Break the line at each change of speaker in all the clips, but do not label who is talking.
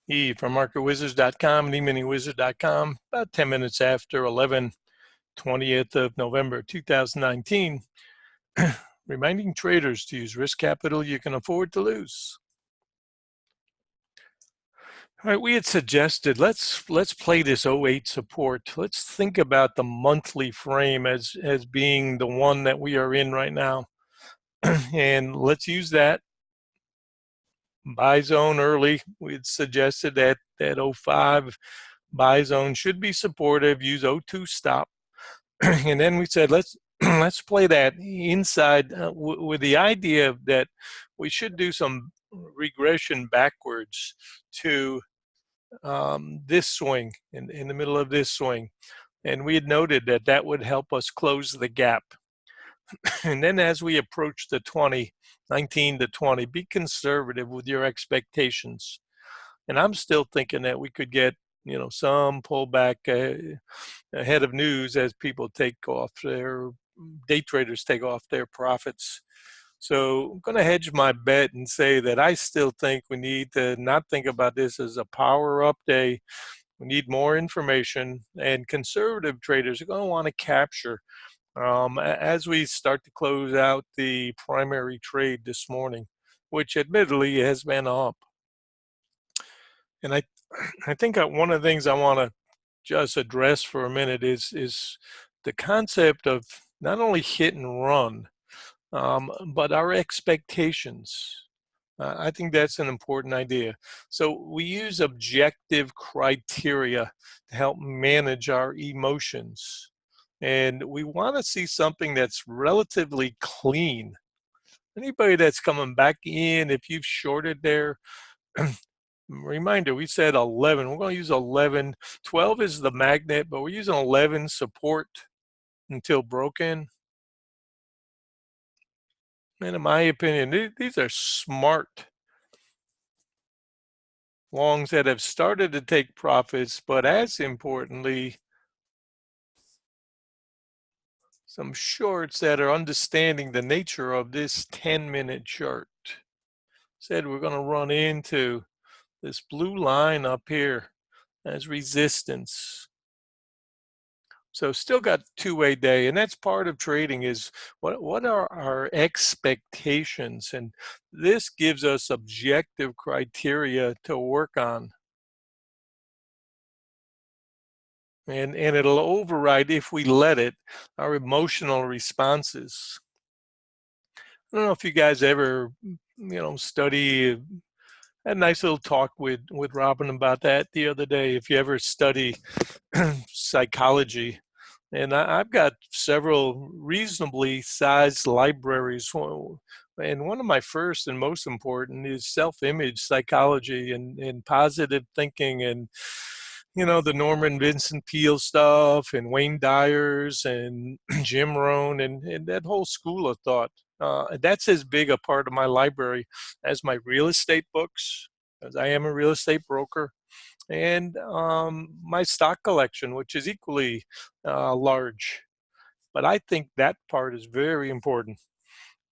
E from marketwizards.com and eminingwizard.com, about 10 minutes after 20th of November 2019, reminding traders to use risk capital you can afford to lose. All right, we had suggested let's play this 08 support. Let's think about the monthly frame as being the one that we are in right now. And let's use that buy zone early. We had suggested that 05 buy zone should be supportive. Use 02 stop. And then we said let's play that inside with the idea that we should do some regression backwards to this swing, in the middle of this swing. And we had noted that that would help us close the gap. And then as we approach the 19 to 20, be conservative with your expectations. And I'm still thinking that we could get, some pullback ahead of news as people take off day traders take off their profits. So I'm going to hedge my bet and say that I still think we need to not think about this as a power up day. We need more information, and conservative traders are going to want to capture as we start to close out the primary trade this morning, which admittedly has been up. And I think one of the things I want to just address for a minute is the concept of not only hit and run, but our expectations. I think that's an important idea. So we use objective criteria to help manage our emotions. And we want to see something that's relatively clean. Anybody that's coming back in, if you've shorted there, reminder, we said 11. We're going to use 11. 12 is the magnet, but we're using 11 support until broken. And in my opinion, these are smart longs that have started to take profits, but as importantly, some shorts that are understanding the nature of this 10-minute chart. Said we're going to run into this blue line up here as resistance. So still got two-way day, and that's part of trading is what are our expectations? And this gives us objective criteria to work on. And it'll override, if we let it, our emotional responses. I don't know if you guys ever, study, had a nice little talk with Robin about that the other day, if you ever study psychology. And I've got several reasonably sized libraries. And one of my first and most important is self-image psychology and positive thinking, and the Norman Vincent Peale stuff and Wayne Dyers and Jim Rohn and that whole school of thought. That's as big a part of my library as my real estate books, as I am a real estate broker, and my stock collection, which is equally large. But I think that part is very important.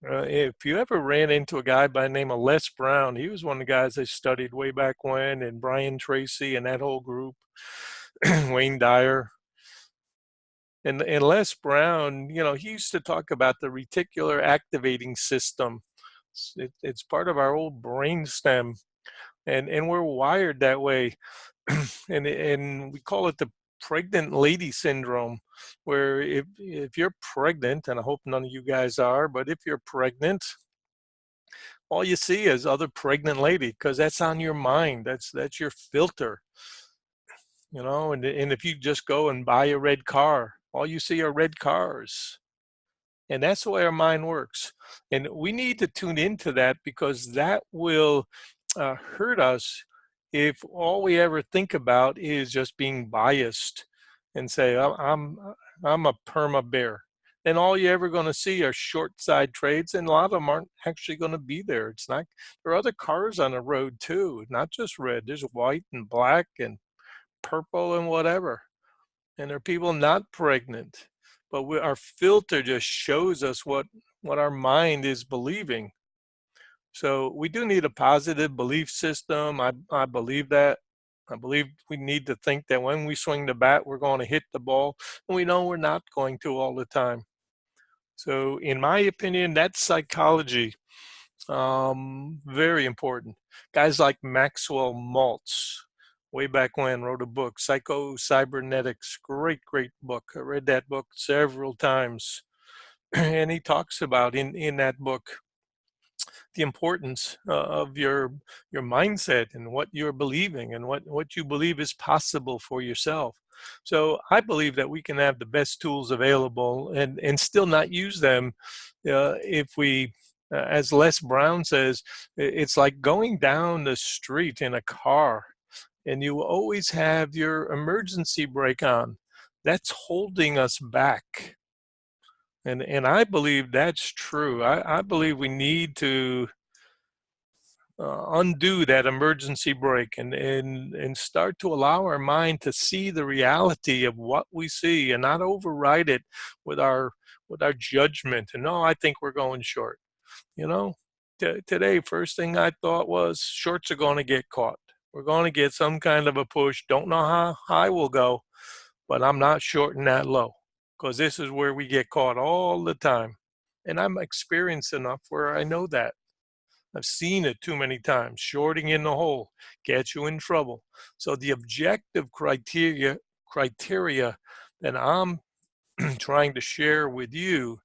If you ever ran into a guy by the name of Les Brown, he was one of the guys I studied way back when, and Brian Tracy and that whole group, Wayne Dyer. And Les Brown, he used to talk about the reticular activating system. It's part of our old brain stem, and we're wired that way. and we call it the pregnant lady syndrome, where if you're pregnant, and I hope none of you guys are, but if you're pregnant, all you see is other pregnant lady, because that's on your mind. That's your filter, and if you just go and buy a red car, all you see are red cars. And that's the way our mind works. And we need to tune into that, because that will hurt us if all we ever think about is just being biased and say, I'm a perma bear. And all you're ever going to see are short side trades, and a lot of them aren't actually going to be there. It's not, there are other cars on the road too, not just red. There's white and black and purple and whatever. And there are people not pregnant. But our filter just shows us what our mind is believing. So we do need a positive belief system. I believe that. I believe we need to think that when we swing the bat, we're going to hit the ball, and we know we're not going to all the time. So, in my opinion, that's psychology. Very important. Guys like Maxwell Maltz, way back when, wrote a book, Psychocybernetics. Great book. I read that book several times. And he talks about in that book the importance of your mindset and what you're believing and what you believe is possible for yourself. So I believe that we can have the best tools available and still not use them if we as Les Brown says, it's like going down the street in a car and you always have your emergency brake on. That's holding us back. And I believe that's true. I believe we need to undo that emergency brake and start to allow our mind to see the reality of what we see and not override it with our judgment. And no, I think we're going short. You know, today, first thing I thought was shorts are going to get caught. We're going to get some kind of a push. Don't know how high we'll go, but I'm not shorting that low because this is where we get caught all the time. And I'm experienced enough where I know that. I've seen it too many times. Shorting in the hole gets you in trouble. So the objective criteria that I'm trying to share with you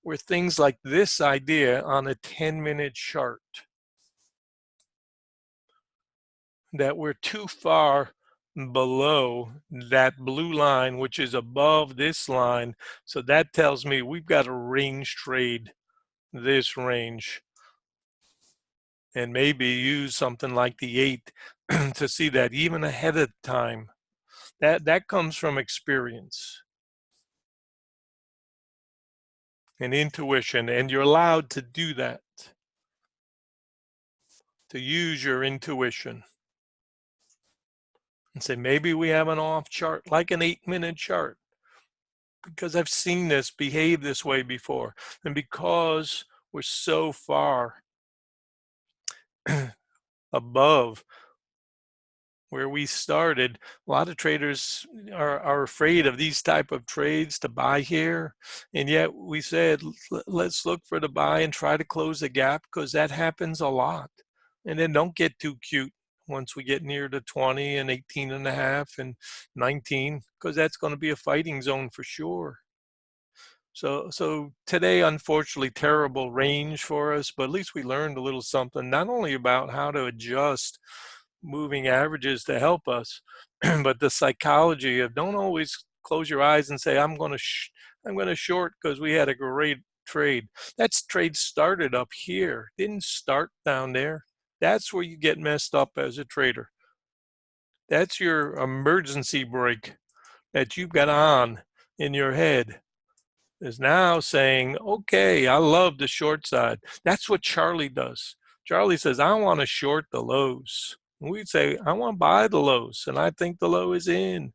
were things like this idea on a 10-minute chart, that we're too far below that blue line, which is above this line. So that tells me we've got to range trade this range and maybe use something like the 8 to see that even ahead of time. That comes from experience and intuition, and you're allowed to do that, to use your intuition and say, maybe we have an off chart, like an 8-minute chart, because I've seen this behave this way before. And because we're so far above where we started, a lot of traders are afraid of these type of trades to buy here. And yet we said, let's look for the buy and try to close the gap, because that happens a lot. And then don't get too cute once we get near to 20 and 18 and a half and 19, because that's going to be a fighting zone for sure. So today, unfortunately, terrible range for us, but at least we learned a little something, not only about how to adjust moving averages to help us, but the psychology of don't always close your eyes and say, I'm going to short because we had a great trade. That trade started up here, didn't start down there. That's where you get messed up as a trader. That's your emergency brake that you've got on in your head, is now saying, okay, I love the short side. That's what Charlie does. Charlie says, I want to short the lows. We'd say, I want to buy the lows, and I think the low is in.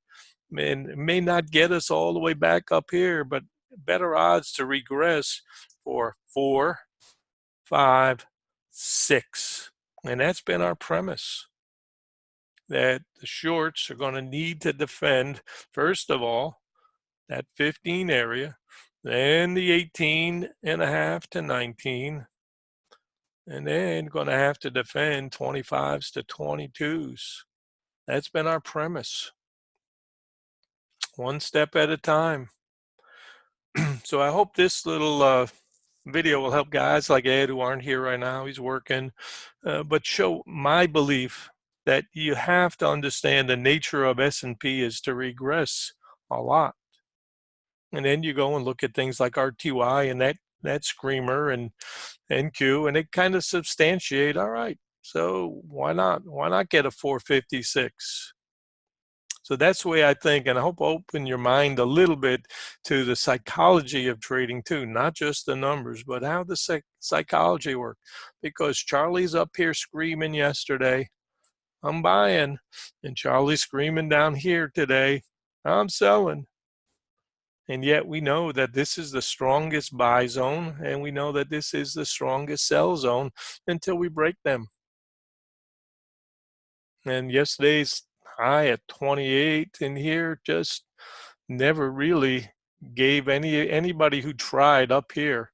And it may not get us all the way back up here, but better odds to regress for 4, 5, 6. And that's been our premise, that the shorts are going to need to defend, first of all, that 15 area, then the 18 and a half to 19, and then going to have to defend 25s to 22s. That's been our premise, one step at a time. So I hope this little video will help guys like Ed who aren't here right now. He's working, but show my belief that you have to understand the nature of S&P is to regress a lot. And then you go and look at things like RTY and that screamer and NQ, and it kind of substantiate, all right, so why not get a 456? So that's the way I think, and I hope open your mind a little bit to the psychology of trading too, not just the numbers, but how the psychology works. Because Charlie's up here screaming yesterday, I'm buying, and Charlie's screaming down here today, I'm selling. And yet we know that this is the strongest buy zone, and we know that this is the strongest sell zone until we break them. And yesterday's high at 28 in here, just never really gave anybody who tried up here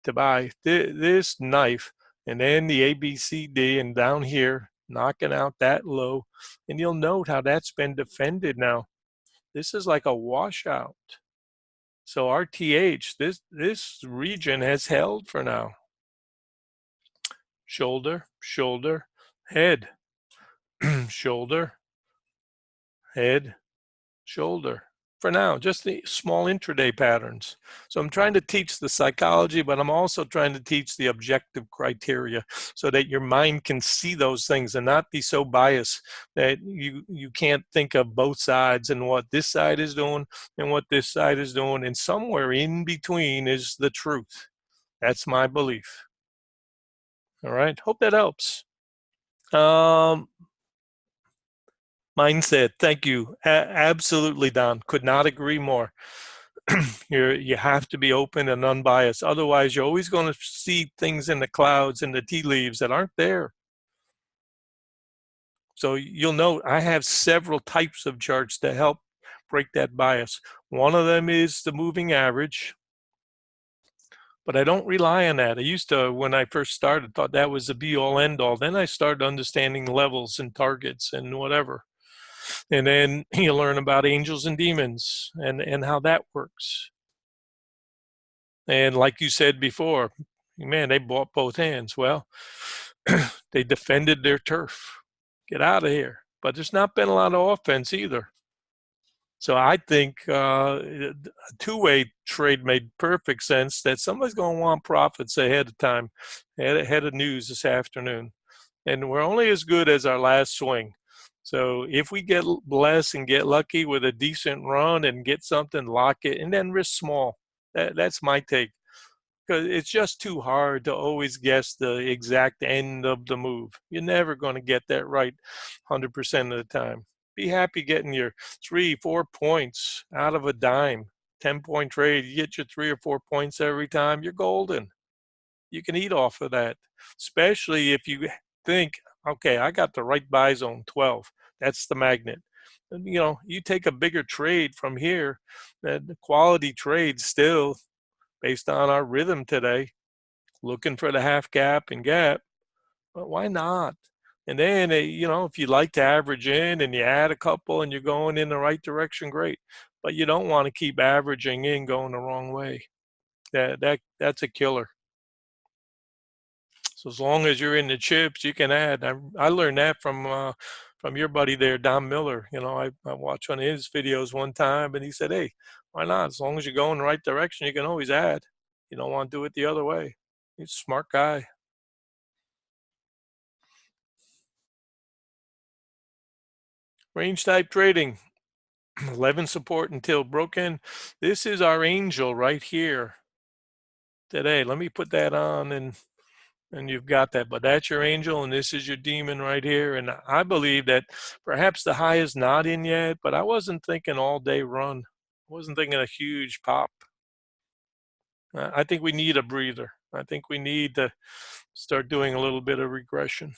to buy this knife, and then the ABCD, and down here knocking out that low. And you'll note how that's been defended now. This is like a washout. So RTH, this region has held for now. Shoulder, shoulder, head, shoulder, head, shoulder. For now, just the small intraday patterns. So I'm trying to teach the psychology, but I'm also trying to teach the objective criteria so that your mind can see those things and not be so biased that you can't think of both sides and what this side is doing and what this side is doing. And somewhere in between is the truth. That's my belief. All right. Hope that helps. Um, Mindset. Thank you. Absolutely, Don. Could not agree more. You have to be open and unbiased. Otherwise, you're always going to see things in the clouds and the tea leaves that aren't there. So you'll note I have several types of charts to help break that bias. One of them is the moving average, but I don't rely on that. I used to, when I first started, thought that was the be all end all. Then I started understanding levels and targets and whatever. And then you learn about angels and demons and how that works. And like you said before, man, they bought both hands. Well, they defended their turf. Get out of here. But there's not been a lot of offense either. So I think a two-way trade made perfect sense that somebody's going to want profits ahead of time, ahead of news this afternoon. And we're only as good as our last swing. So if we get blessed and get lucky with a decent run and get something, lock it, and then risk small. That's my take. Because it's just too hard to always guess the exact end of the move. You're never going to get that right 100% of the time. Be happy getting your 3-4 points out of a dime. 10-point trade, you get your 3 or 4 points every time, you're golden. You can eat off of that, especially if you think, okay, I got the right buy zone, 12. That's the magnet. And, you take a bigger trade from here, the quality trade still based on our rhythm today, looking for the half gap and gap. But why not? And then, if you like to average in and you add a couple and you're going in the right direction, great. But you don't want to keep averaging in going the wrong way. That's a killer. So as long as you're in the chips, you can add. I learned that from your buddy there, Don Miller. I watched one of his videos one time, and he said, "Hey, why not? As long as you're going the right direction, you can always add. You don't want to do it the other way." He's a smart guy. Range type trading, 11 support until broken. This is our angel right here today. Let me put that on and you've got that. But that's your angel, and this is your demon right here. And I believe that perhaps the high is not in yet, but I wasn't thinking all day run. I wasn't thinking a huge pop. I think we need a breather. I think we need to start doing a little bit of regression.